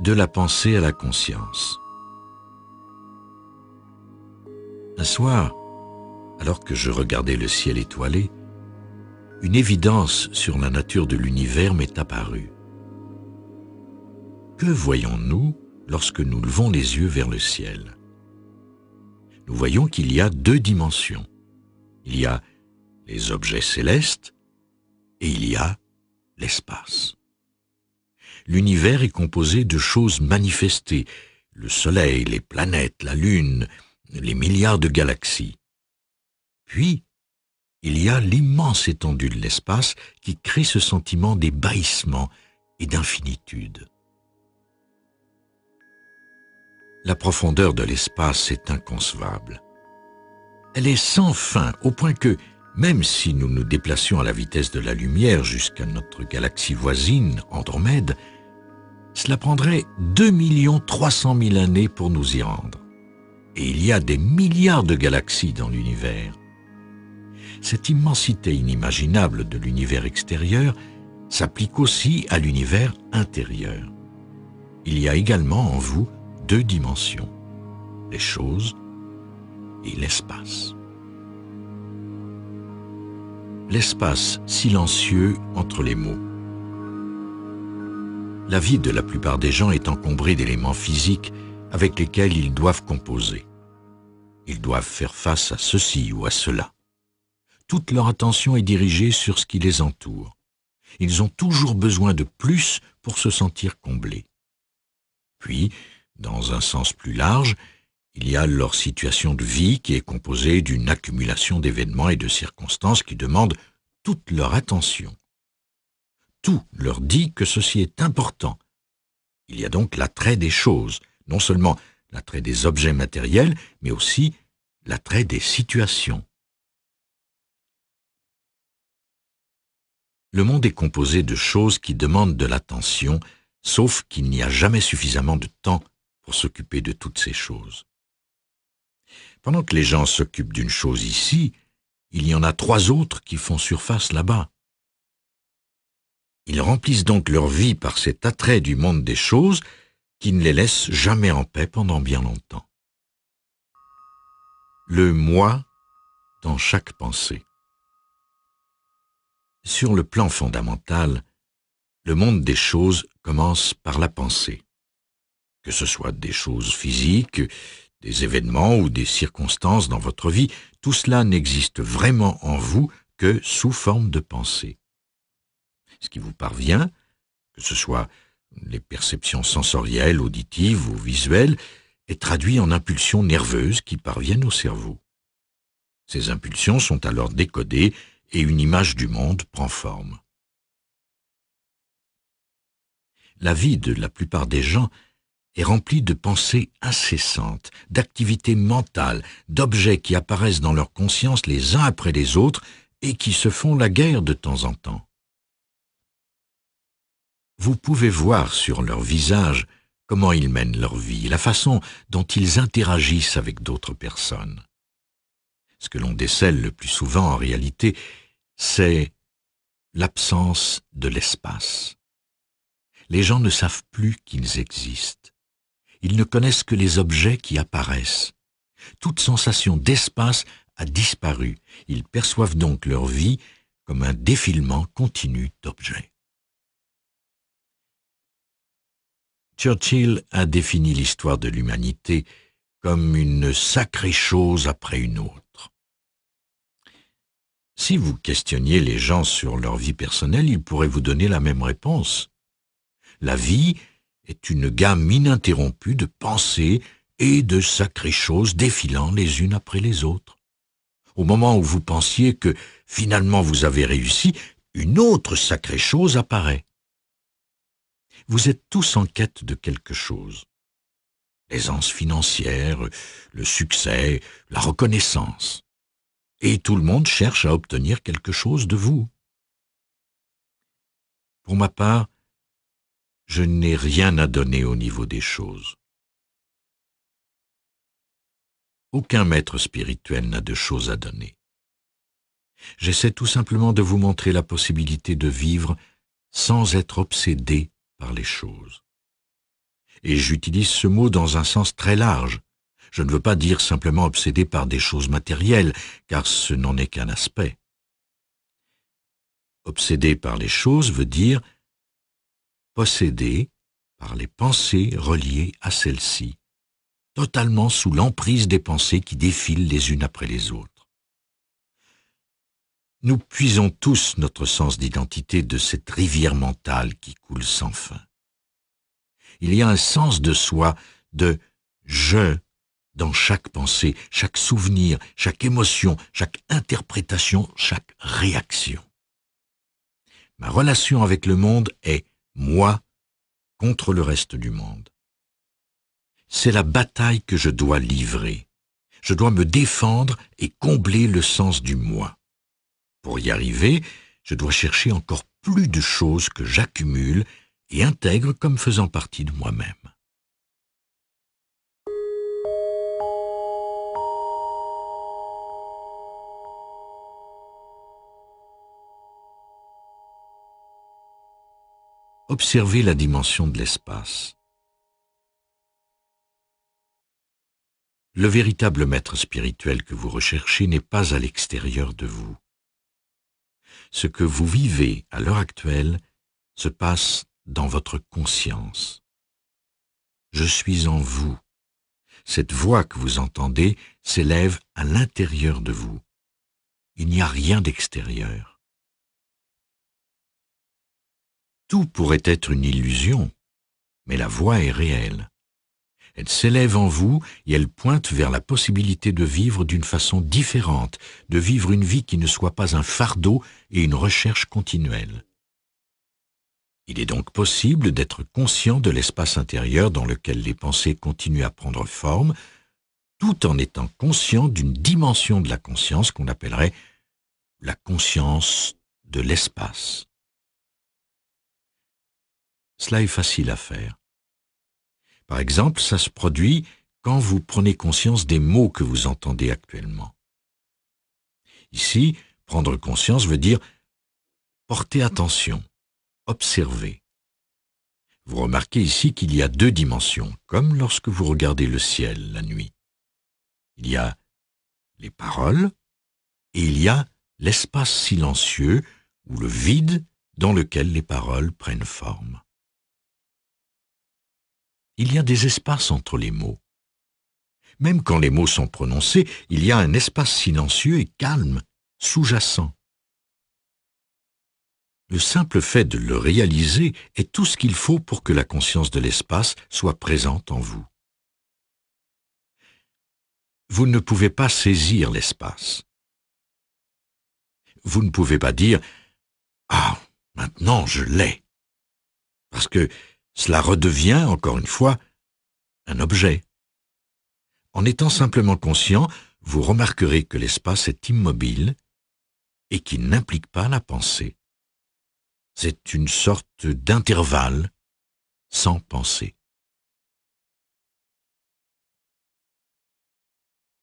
De la pensée à la conscience. Un soir, alors que je regardais le ciel étoilé, une évidence sur la nature de l'univers m'est apparue. Que voyons-nous lorsque nous levons les yeux vers le ciel? Nous voyons qu'il y a deux dimensions. Il y a les objets célestes et il y a l'espace. L'univers est composé de choses manifestées, le soleil, les planètes, la lune, les milliards de galaxies. Puis, il y a l'immense étendue de l'espace qui crée ce sentiment d'ébahissement et d'infinitude. La profondeur de l'espace est inconcevable. Elle est sans fin, au point que, même si nous nous déplacions à la vitesse de la lumière jusqu'à notre galaxie voisine, Andromède, cela prendrait 2 300 000 années pour nous y rendre. Et il y a des milliards de galaxies dans l'univers. Cette immensité inimaginable de l'univers extérieur s'applique aussi à l'univers intérieur. Il y a également en vous deux dimensions, les choses et l'espace. L'espace silencieux entre les mots. La vie de la plupart des gens est encombrée d'éléments physiques avec lesquels ils doivent composer. Ils doivent faire face à ceci ou à cela. Toute leur attention est dirigée sur ce qui les entoure. Ils ont toujours besoin de plus pour se sentir comblés. Puis, dans un sens plus large, il y a leur situation de vie qui est composée d'une accumulation d'événements et de circonstances qui demandent toute leur attention. Tout leur dit que ceci est important. Il y a donc l'attrait des choses, non seulement l'attrait des objets matériels, mais aussi l'attrait des situations. Le monde est composé de choses qui demandent de l'attention, sauf qu'il n'y a jamais suffisamment de temps pour s'occuper de toutes ces choses. Pendant que les gens s'occupent d'une chose ici, il y en a 3 autres qui font surface là-bas. Ils remplissent donc leur vie par cet attrait du monde des choses qui ne les laisse jamais en paix pendant bien longtemps. Le moi dans chaque pensée. Sur le plan fondamental, le monde des choses commence par la pensée. Que ce soit des choses physiques, des événements ou des circonstances dans votre vie, tout cela n'existe vraiment en vous que sous forme de pensée. Ce qui vous parvient, que ce soit les perceptions sensorielles, auditives ou visuelles, est traduit en impulsions nerveuses qui parviennent au cerveau. Ces impulsions sont alors décodées et une image du monde prend forme. La vie de la plupart des gens est remplie de pensées incessantes, d'activités mentales, d'objets qui apparaissent dans leur conscience les uns après les autres et qui se font la guerre de temps en temps. Vous pouvez voir sur leur visage comment ils mènent leur vie, la façon dont ils interagissent avec d'autres personnes. Ce que l'on décèle le plus souvent en réalité, c'est l'absence de l'espace. Les gens ne savent plus qu'ils existent. Ils ne connaissent que les objets qui apparaissent. Toute sensation d'espace a disparu. Ils perçoivent donc leur vie comme un défilement continu d'objets. Churchill a défini l'histoire de l'humanité comme une sacrée chose après une autre. Si vous questionniez les gens sur leur vie personnelle, ils pourraient vous donner la même réponse. La vie est une gamme ininterrompue de pensées et de sacrées choses défilant les unes après les autres. Au moment où vous pensiez que finalement vous avez réussi, une autre sacrée chose apparaît. Vous êtes tous en quête de quelque chose. L'aisance financière, le succès, la reconnaissance. Et tout le monde cherche à obtenir quelque chose de vous. Pour ma part, je n'ai rien à donner au niveau des choses. Aucun maître spirituel n'a de choses à donner. J'essaie tout simplement de vous montrer la possibilité de vivre sans être obsédé par les choses. Et j'utilise ce mot dans un sens très large. Je ne veux pas dire simplement obsédé par des choses matérielles, car ce n'en est qu'un aspect. Obsédé par les choses veut dire possédé par les pensées reliées à celles-ci, totalement sous l'emprise des pensées qui défilent les unes après les autres. Nous puisons tous notre sens d'identité de cette rivière mentale qui coule sans fin. Il y a un sens de soi, de « je » dans chaque pensée, chaque souvenir, chaque émotion, chaque interprétation, chaque réaction. Ma relation avec le monde est moi contre le reste du monde. C'est la bataille que je dois livrer. Je dois me défendre et combler le sens du moi. Pour y arriver, je dois chercher encore plus de choses que j'accumule et intègre comme faisant partie de moi-même. Observez la dimension de l'espace. Le véritable maître spirituel que vous recherchez n'est pas à l'extérieur de vous. Ce que vous vivez à l'heure actuelle se passe dans votre conscience. Je suis en vous. Cette voix que vous entendez s'élève à l'intérieur de vous. Il n'y a rien d'extérieur. Tout pourrait être une illusion, mais la voix est réelle. Elle s'élève en vous et elle pointe vers la possibilité de vivre d'une façon différente, de vivre une vie qui ne soit pas un fardeau et une recherche continuelle. Il est donc possible d'être conscient de l'espace intérieur dans lequel les pensées continuent à prendre forme, tout en étant conscient d'une dimension de la conscience qu'on appellerait la conscience de l'espace. Cela est facile à faire. Par exemple, ça se produit quand vous prenez conscience des mots que vous entendez actuellement. Ici, prendre conscience veut dire porter attention, observer. Vous remarquez ici qu'il y a deux dimensions, comme lorsque vous regardez le ciel la nuit. Il y a les paroles et il y a l'espace silencieux ou le vide dans lequel les paroles prennent forme. Il y a des espaces entre les mots. Même quand les mots sont prononcés, il y a un espace silencieux et calme, sous-jacent. Le simple fait de le réaliser est tout ce qu'il faut pour que la conscience de l'espace soit présente en vous. Vous ne pouvez pas saisir l'espace. Vous ne pouvez pas dire « Ah, maintenant je l'ai », parce que cela redevient, encore une fois, un objet. En étant simplement conscient, vous remarquerez que l'espace est immobile et qu'il n'implique pas la pensée. C'est une sorte d'intervalle sans pensée.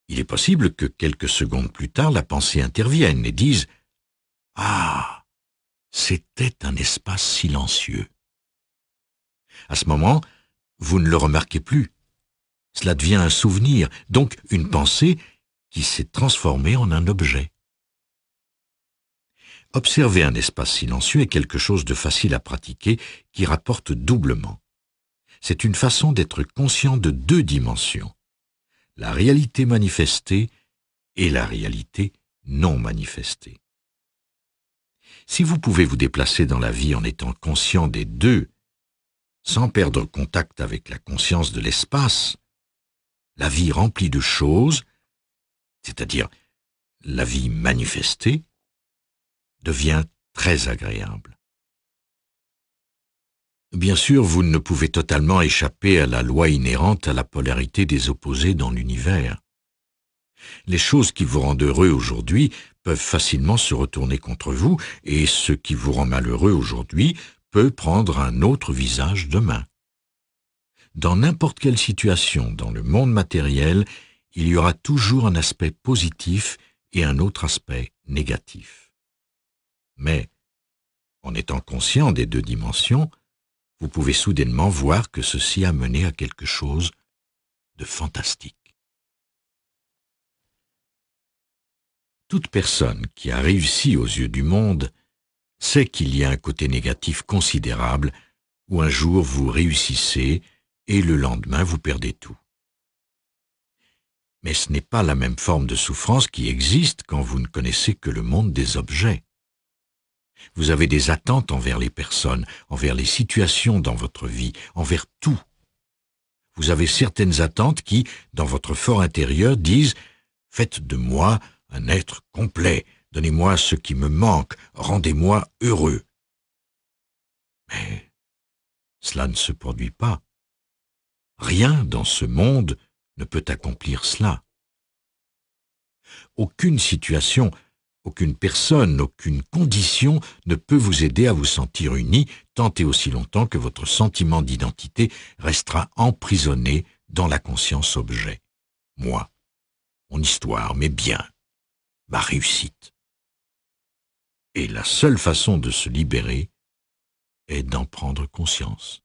Il est possible que quelques secondes plus tard, la pensée intervienne et dise « Ah, c'était un espace silencieux ». À ce moment, vous ne le remarquez plus. Cela devient un souvenir, donc une pensée qui s'est transformée en un objet. Observer un espace silencieux est quelque chose de facile à pratiquer qui rapporte doublement. C'est une façon d'être conscient de deux dimensions, la réalité manifestée et la réalité non manifestée. Si vous pouvez vous déplacer dans la vie en étant conscient des deux, sans perdre contact avec la conscience de l'espace, la vie remplie de choses, c'est-à-dire la vie manifestée, devient très agréable. Bien sûr, vous ne pouvez totalement échapper à la loi inhérente à la polarité des opposés dans l'univers. Les choses qui vous rendent heureux aujourd'hui peuvent facilement se retourner contre vous, et ce qui vous rend malheureux aujourd'hui peut prendre un autre visage demain. Dans n'importe quelle situation dans le monde matériel, il y aura toujours un aspect positif et un autre aspect négatif. Mais, en étant conscient des deux dimensions, vous pouvez soudainement voir que ceci a mené à quelque chose de fantastique. Toute personne qui a réussi aux yeux du monde sait qu'il y a un côté négatif considérable où un jour vous réussissez et le lendemain vous perdez tout. Mais ce n'est pas la même forme de souffrance qui existe quand vous ne connaissez que le monde des objets. Vous avez des attentes envers les personnes, envers les situations dans votre vie, envers tout. Vous avez certaines attentes qui, dans votre fort intérieur, disent « Faites de moi un être complet, donnez-moi ce qui me manque, rendez-moi heureux. » Mais cela ne se produit pas. Rien dans ce monde ne peut accomplir cela. Aucune situation, aucune personne, aucune condition ne peut vous aider à vous sentir uni tant et aussi longtemps que votre sentiment d'identité restera emprisonné dans la conscience objet. Moi, mon histoire, mes biens, ma réussite. Et la seule façon de se libérer est d'en prendre conscience.